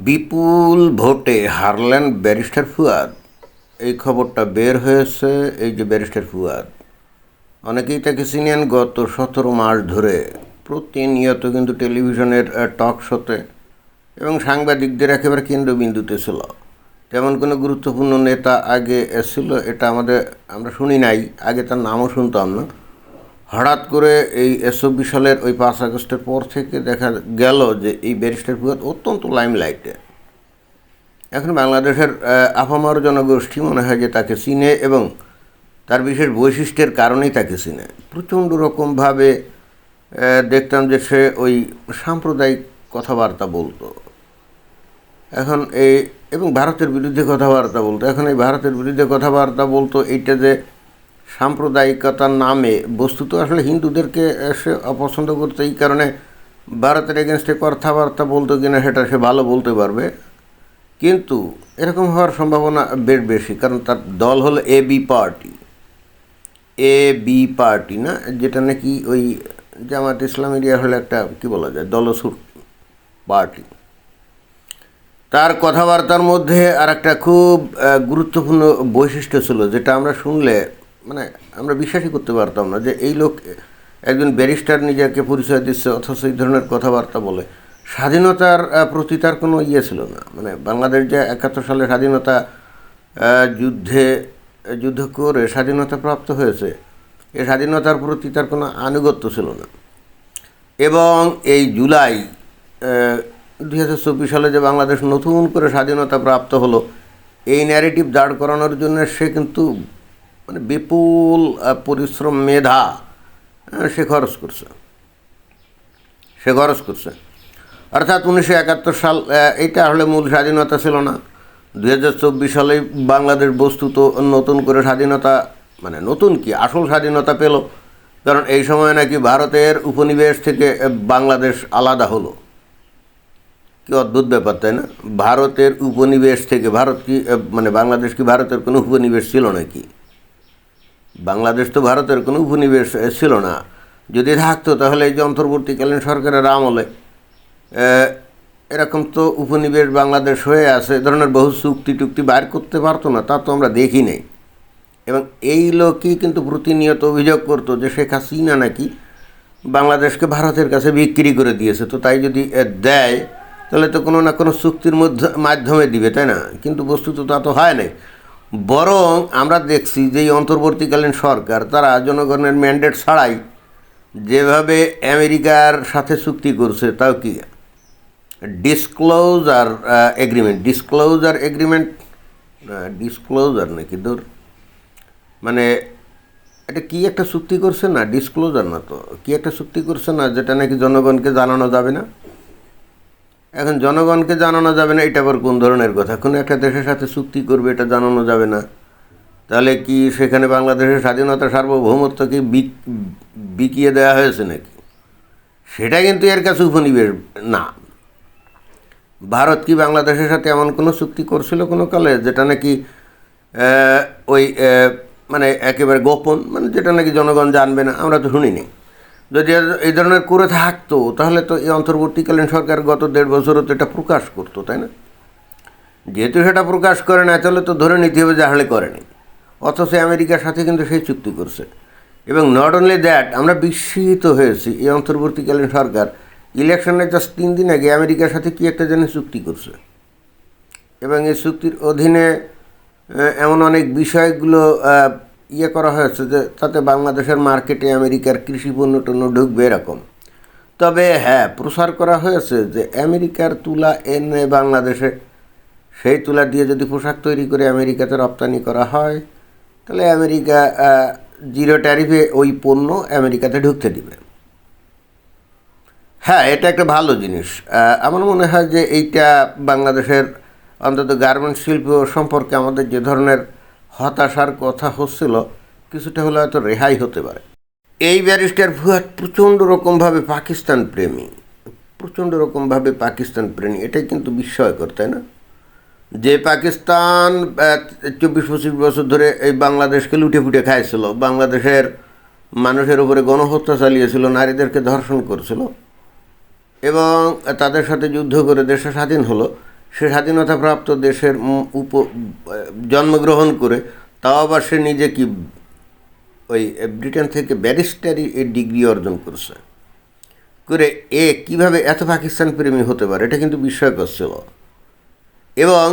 বিপুল ভোটে হারলেন ব্যারিস্টার ফুয়াদ। এই খবরটা বের হয়েছে। এই যে ব্যারিস্টার ফুয়াদ, অনেকেই তাকে চিনেন গত 17 মাস ধরে প্রতিনিয়ত কিন্তু টেলিভিশনের টক শোতে এবং সাংবাদিকদের একেবারে কেন্দ্রবিন্দুতে ছিল। তেমন কোনো গুরুত্বপূর্ণ নেতা আগে ছিল এটা আমরা শুনি নাই, আগে তার নামও শুনতাম না। হঠাৎ করে এই 24 সালের ওই 5 আগস্টের পর থেকে দেখা গেল যে এই ব্যারিস্টার ফুয়াদ অত্যন্ত লাইমলাইটে। এখন বাংলাদেশের আপামর জনগোষ্ঠী মনে হয় যে তাকে চিনে এবং তার বিশেষ বৈশিষ্ট্যের কারণেই তাকে চিনে। প্রচণ্ড রকমভাবে দেখতাম যে সে ওই সাম্প্রদায়িক কথাবার্তা বলতো এখন এবং ভারতের বিরুদ্ধে কথাবার্তা বলতো। এখন এই ভারতের বিরুদ্ধে কথাবার্তা বলতো এইটা যে সাম্প্রদায়িকতার নামে, বস্তুত আসলে হিন্দুদেরকে সে অপছন্দ করতো, এই কারণে ভারতের এগেনস্টে কথাবার্তা বলতো কিনা সেটা সে ভালো বলতে পারবে। কিন্তু এরকম হওয়ার সম্ভাবনা বেশ বেশি, কারণ তার দল হলো এ বি পার্টি না, যেটা নাকি ওই জামাত ইসলামের হলে একটা কী বলা যায় দলছুট পার্টি। তার কথাবার্তার মধ্যে আর একটা খুব গুরুত্বপূর্ণ বৈশিষ্ট্য ছিল, যেটা আমরা শুনলে মানে আমরা বিশ্বাসই করতে পারতাম না যে এই লোক একজন ব্যারিস্টার নিজেকে পরিচয় দিচ্ছে অথচ এই ধরনের কথাবার্তা বলে। স্বাধীনতার প্রতি তার কোনো ছিল না, মানে বাংলাদেশ যে 71 সালে স্বাধীনতা যুদ্ধ করে স্বাধীনতা প্রাপ্ত হয়েছে, এই স্বাধীনতার প্রতি তার কোনো আনুগত্য ছিল না। এবং এই জুলাই 2024 সালে যে বাংলাদেশ নতুন করে স্বাধীনতা প্রাপ্ত হলো, এই ন্যারেটিভ দাঁড় করানোর জন্য সে কিন্তু মানে বিপুল পরিশ্রম, মেধা সে খরচ করছে। অর্থাৎ 1971 সাল এইটা আসলে মূল স্বাধীনতা ছিল না। 2024 সালে বাংলাদেশ বস্তুত নতুন করে স্বাধীনতা, মানে নতুন কি আসল স্বাধীনতা পেল, কারণ এই সময় নাকি ভারতের উপনিবেশ থেকে বাংলাদেশ আলাদা হলো। কি অদ্ভুত ব্যাপার, তাই না? ভারতের উপনিবেশ থেকে ভারত কি মানে বাংলাদেশ কি ভারতের কোনো উপনিবেশ ছিল নাকি? বাংলাদেশ তো ভারতের কোনো উপনিবেশ ছিল না। যদি থাকতো তাহলে এই যে অন্তর্বর্তীকালীন সরকারের আমলে এরকম তো উপনিবেশ বাংলাদেশ হয়ে আছে, এ ধরনের বহু চুক্তি টুক্তি বাইর করতে পারতো না, তা তো আমরা দেখি নেই। এবং এই লোকই কিন্তু প্রতিনিয়ত অভিযোগ করতো যে শেখ হাসিনা নাকি বাংলাদেশকে ভারতের কাছে বিক্রি করে দিয়েছে, তো তাই যদি দেয় তাহলে তো কোনো না কোনো চুক্তির মাধ্যমে দিবে, তাই না? কিন্তু বস্তুত তা তো হয় নাই। বরং আমরা দেখছি যে এই অন্তর্বর্তীকালীন সরকার তারা জনগণের ম্যান্ডেট ছাড়াই যেভাবে আমেরিকার সাথে চুক্তি করছে, তাও কি ডিসক্লোজার নাকি মানে এটা কি একটা চুক্তি করছে না, ডিসক্লোজার না তো কি একটা চুক্তি করছে না, যেটা নাকি জনগণকে জানানো যাবে না। এখন জনগণকে জানানো যাবে না, এটা আবার কোন ধরনের কথা? কোনো একটা দেশের সাথে চুক্তি করবে, এটা জানানো যাবে না, তাহলে কি সেখানে বাংলাদেশের স্বাধীনতা সার্বভৌমত্ব কি বিকিয়ে দেওয়া হয়েছে নাকি? সেটা কিন্তু এর কাছে উপনিবেশ না। ভারত কি বাংলাদেশের সাথে এমন কোনো চুক্তি করছিল কোনো কালে যেটা নাকি ওই মানে একেবারে গোপন, মানে যেটা নাকি জনগণ জানবে না? আমরা তো শুনিনি। যদি এই ধরনের করে থাকতো তাহলে তো এই অন্তর্বর্তীকালীন সরকার গত 1.5 বছরও তো এটা প্রকাশ করতো, তাই না? যেহেতু সেটা প্রকাশ করে না, তাহলে তো ধরে নিতে হবে যে আসলে করেনি। অথচ আমেরিকার সাথে কিন্তু সেই চুক্তি করছে। এবং নট অনলি দ্যাট, আমরা বিস্মিত হয়েছি এই অন্তর্বর্তীকালীন সরকার ইলেকশনের জাস্ট 3 দিন আগে আমেরিকার সাথে কি একটা যেন চুক্তি করছে। এবং এই চুক্তির অধীনে এমন অনেক বিষয়গুলো করা হয়েছে যে তাতে বাংলাদেশের মার্কেটে আমেরিকার কৃষি পণ্য টন্য ঢুকবে এরকম। তবে হ্যাঁ, প্রচার করা হয়েছে যে আমেরিকার তুলা এনে বাংলাদেশে, সেই তুলা দিয়ে যদি পোশাক তৈরি করে আমেরিকাতে রপ্তানি করা হয় তাহলে আমেরিকা 0 ট্যারিফে ওই পণ্য আমেরিকাতে ঢুকতে দিবে। হ্যাঁ, এটা একটা ভালো জিনিস। আমার মনে হয় যে এইটা বাংলাদেশের অন্তত গার্মেন্টস শিল্প সম্পর্কে আমাদের যে ধরনের হতাশার কথা হচ্ছিল, কিছুটা হলে হয়তো রেহাই হতে পারে। এই ব্যারিস্টার ফুয়াদ প্রচণ্ড রকমভাবে পাকিস্তান প্রেমী, এটাই কিন্তু বিস্ময়কর, তাই না? যে পাকিস্তান 24-25 বছর ধরে এই বাংলাদেশকে লুটে ফুটে খাইছিল, বাংলাদেশের মানুষের উপরে গণহত্যা চালিয়েছিল, নারীদেরকে ধর্ষণ করছিল এবং তাদের সাথে যুদ্ধ করে দেশে স্বাধীন হলো, সে স্বাধীনতাপ্রাপ্ত দেশের জন্মগ্রহণ করে, তাও আবার সে নিজে কি ওই ব্রিটেন থেকে ব্যারিস্টারি এর ডিগ্রি অর্জন করছে, করে কীভাবে এত পাকিস্তান প্রেমী হতে পারে, এটা কিন্তু বিস্ময়কর ছিল। এবং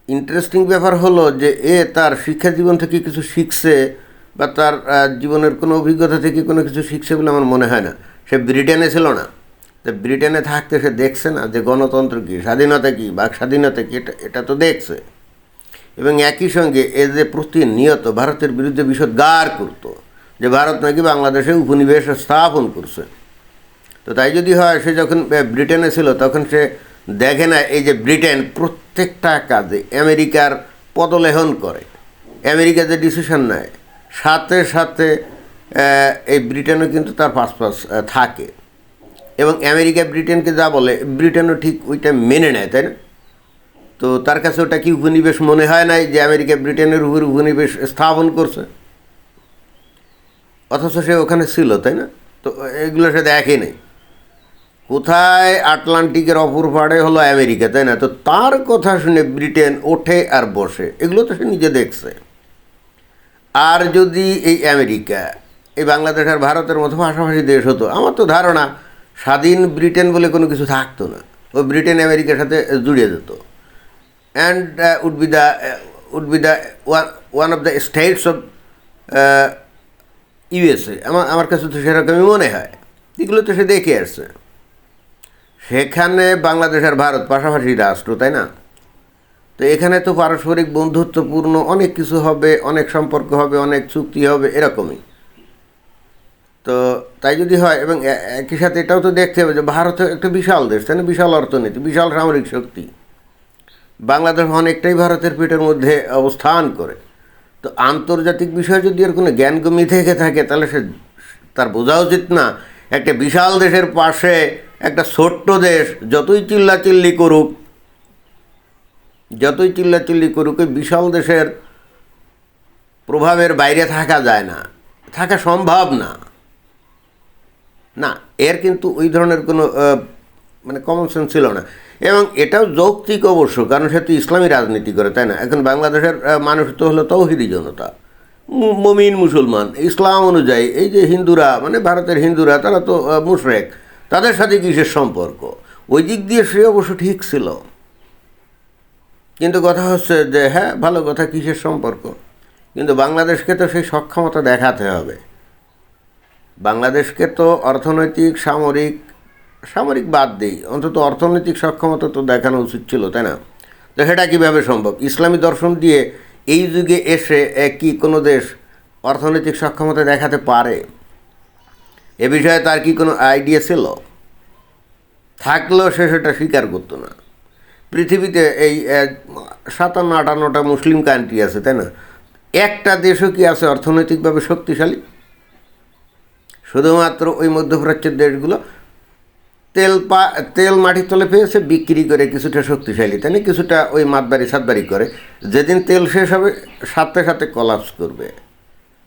ইন্টারেস্টিং ব্যাপার হলো যে তার শিক্ষা জীবন থেকে কিছু শিখছে বা তার জীবনের কোনো অভিজ্ঞতা থেকে কোনো কিছু শিখছে বলে আমার মনে হয় না। সে ব্রিটেনে ছিল না, তো ব্রিটেনে থাকতে সে দেখছে না যে গণতন্ত্র কী, স্বাধীনতা কী, বাক স্বাধীনতা কী, এটা তো দেখছে। এবং একই সঙ্গে যে প্রতিনিয়ত ভারতের বিরুদ্ধে বিষোদ্গার করত যে ভারত নাকি বাংলাদেশে উপনিবেশ স্থাপন করছে। তো তাই যদি হয়, সে যখন ব্রিটেনে ছিল তখন সে দেখে না এই যে ব্রিটেন প্রত্যেকটা কাজে আমেরিকার পদলেহন করে, আমেরিকা যে ডিসিশন নেয় সাথে সাথে এই ব্রিটেনও কিন্তু তার পাশ থাকে। এবং আমেরিকা ব্রিটেনকে যা বলে ব্রিটেনও ঠিক ওইটা মেনে নেয়, তাই না? তো তার কাছে ওটা কি উপনিবেশ মনে হয় নাই যে আমেরিকা ব্রিটেনের উপর উপনিবেশ স্থাপন করছে? অথচ সে ওখানে ছিল, তাই না? তো এগুলো সে দেখে নেই। কোথায় আটলান্টিকের অপর পাড়ে হলো আমেরিকা, তাই না? তো তার কথা শুনে ব্রিটেন ওঠে আর বসে, এগুলো তো সে নিজে দেখছে। আর যদি এই আমেরিকা এই বাংলাদেশ আর ভারতের মতো পাশাপাশি দেশ হতো, আমার তো ধারণা স্বাধীন ব্রিটেন বলে কোনো কিছু থাকতো না, ও ব্রিটেন আমেরিকার সাথে জুড়ে যেত। And would be the one of the states of USA. আমার কাছে তো সেরকমই মনে হয়। এগুলো তো সে দেখে আসছে। সেখানে বাংলাদেশ আর ভারত পাশাপাশি রাষ্ট্র, তাই না? তো এখানে তো পারস্পরিক বন্ধুত্বপূর্ণ অনেক কিছু হবে, অনেক সম্পর্ক হবে, অনেক চুক্তি হবে, এরকমই। তো তাই যদি হয়, এবং একই সাথে এটাও তো দেখতে হবে যে ভারত একটা বিশাল দেশ, তাই না? বিশাল অর্থনীতি, বিশাল সামরিক শক্তি। বাংলাদেশ অনেকটাই ভারতের পেটের মধ্যে অবস্থান করে। তো আন্তর্জাতিক বিষয়ে যদি এর কোনো জ্ঞানগম্যি থেকে থাকে, তাহলে সে তার বোঝা উচিত না একটা বিশাল দেশের পাশে একটা ছোট্ট দেশ যতই চিল্লাচিল্লি করুক, ওই বিশাল দেশের প্রভাবের বাইরে থাকা যায় না, থাকা সম্ভব না। না, এর কিন্তু ওই ধরনের কোনো মানে কমন সেন্স ছিল না। এবং এটাও যৌক্তিক অবশ্য, কারণ সে তো ইসলামী রাজনীতি করে, তাই না? এখন বাংলাদেশের মানুষ তো হলো তৌহিদি জনতা, মমিন মুসলমান, ইসলাম অনুযায়ী। এই যে হিন্দুরা, মানে ভারতের হিন্দুরা, তারা তো মুশরিক, তাদের সাথে কিসের সম্পর্ক? ওই দিক দিয়ে সে অবশ্য ঠিক ছিল। কিন্তু কথা হচ্ছে যে হ্যাঁ, ভালো কথা, কিসের সম্পর্ক? কিন্তু বাংলাদেশকে তো সেই সক্ষমতা দেখাতে হবে। বাংলাদেশকে তো অর্থনৈতিক, সামরিক বাদ দেই, অন্তত অর্থনৈতিক সক্ষমতা তো দেখানো উচিত ছিল, তাই না? তো সেটা কীভাবে সম্ভব? ইসলামী দর্শন দিয়ে এই যুগে এসে কি কোনো দেশ অর্থনৈতিক সক্ষমতা দেখাতে পারে? এ বিষয়ে তার কি কোনো আইডিয়া ছিল? থাকলেও সে সেটা স্বীকার করতো না। পৃথিবীতে এই 57-58টা মুসলিম কান্ট্রি আছে, তাই না? একটা দেশও কি আছে অর্থনৈতিকভাবে শক্তিশালী? শুধুমাত্র ওই মধ্যপ্রাচ্যের দেশগুলো তেল মাটির তলে পেয়েছে, বিক্রি করে কিছুটা শক্তিশালী, তাই না? কিছুটা ওই সাতবারি করে। যেদিন তেল শেষ হবে সাথে সাথে কলাপস করবে,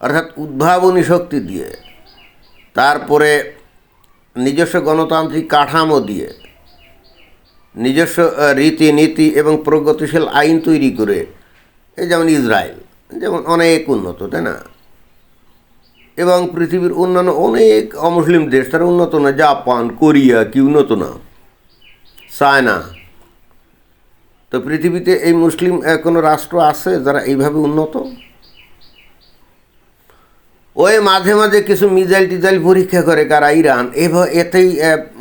অর্থাৎ উদ্ভাবনী শক্তি দিয়ে, তারপরে নিজস্ব গণতান্ত্রিক কাঠামো দিয়ে, নিজস্ব রীতিনীতি এবং প্রগতিশীল আইন তৈরি করে। এই যেমন ইসরায়েল, যেমন অনেক উন্নত, তাই না? এবং পৃথিবীর অন্যান্য অনেক অমুসলিম দেশ তারা উন্নত না। জাপান, কোরিয়া কি উন্নত না? চায়না। তো পৃথিবীতে এই মুসলিম কোনো রাষ্ট্র আছে যারা এইভাবে উন্নত? ওই মাঝে মাঝে কিছু মিসাইল পরীক্ষা করে কারা? ইরান। এতেই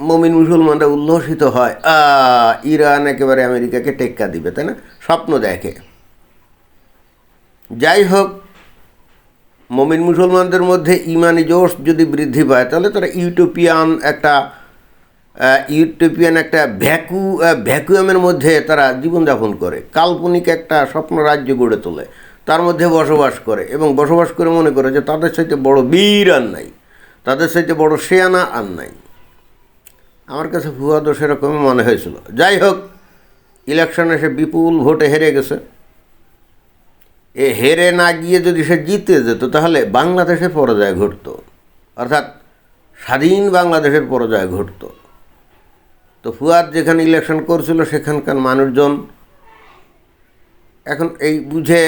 মমিন মুসলমানরা উল্লসিত হয়, ইরান একেবারে আমেরিকাকে টেক্কা দিবে, তাই না? স্বপ্ন দেখে। যাই হোক, মমিন মুসলমানদের মধ্যে ইমানি জোশ যদি বৃদ্ধি পায়, তাহলে তারা ইউটোপিয়ান একটা ভ্যাকুয়ামের মধ্যে তারা জীবনযাপন করে, কাল্পনিক একটা স্বপ্ন রাজ্য গড়ে তোলে, তার মধ্যে বসবাস করে, এবং বসবাস করে মনে করে যে তাদের সাথে বড় বীর আর নাই, তাদের সাথে বড় শেয়ানা আর নাই। আমার কাছে ফুয়াদ সেরকমই মনে হয়েছিল। যাই হোক, ইলেকশনে সে বিপুল ভোটে হেরে গেছে। হেরে না গিয়ে যদি সে জিতে যেত, তাহলে বাংলাদেশের পরাজয় ঘটত, অর্থাৎ স্বাধীন বাংলাদেশের পরাজয় ঘটত। তো ফুয়াদ যেখানে ইলেকশন করছিল সেখানকার মানুষজন এখন এই বুঝে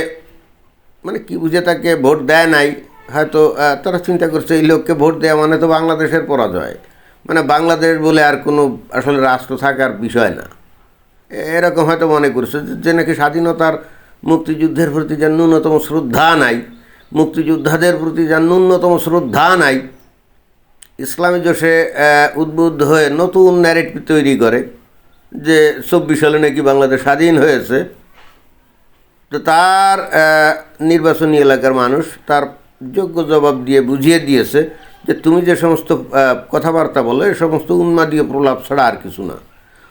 মানে কি বুঝে তাকে ভোট দেয় নাই, হয়তো তারা চিন্তা করছে এই লোককে ভোট দেওয়া মানে তো বাংলাদেশের পরাজয়, মানে বাংলাদেশ বলে আর কোনো আসলে রাষ্ট্র থাকার বিষয় না, এরকম হয়তো মনে করছে যে নাকি স্বাধীনতার মুক্তিযুদ্ধের প্রতি যার ন্যূনতম শ্রদ্ধা নাই, মুক্তিযোদ্ধাদের প্রতি যার ন্যূনতম শ্রদ্ধা নাই, ইসলামী জোশে উদ্বুদ্ধ হয়ে নতুন ন্যারেটিভ তৈরি করে যে 24 সালে নাকি বাংলাদেশ স্বাধীন হয়েছে। তো তার নির্বাচনী এলাকার মানুষ তার যোগ্য জবাব দিয়ে বুঝিয়ে দিয়েছে যে তুমি যে সমস্ত কথাবার্তা বলো এ সমস্ত উন্মাদীয় প্রলাপ ছাড়া আর কিছু না,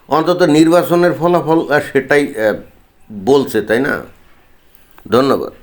অন্তত নির্বাচনের ফলাফল সেটাই বলছে, তাই না? ধন্যবাদ।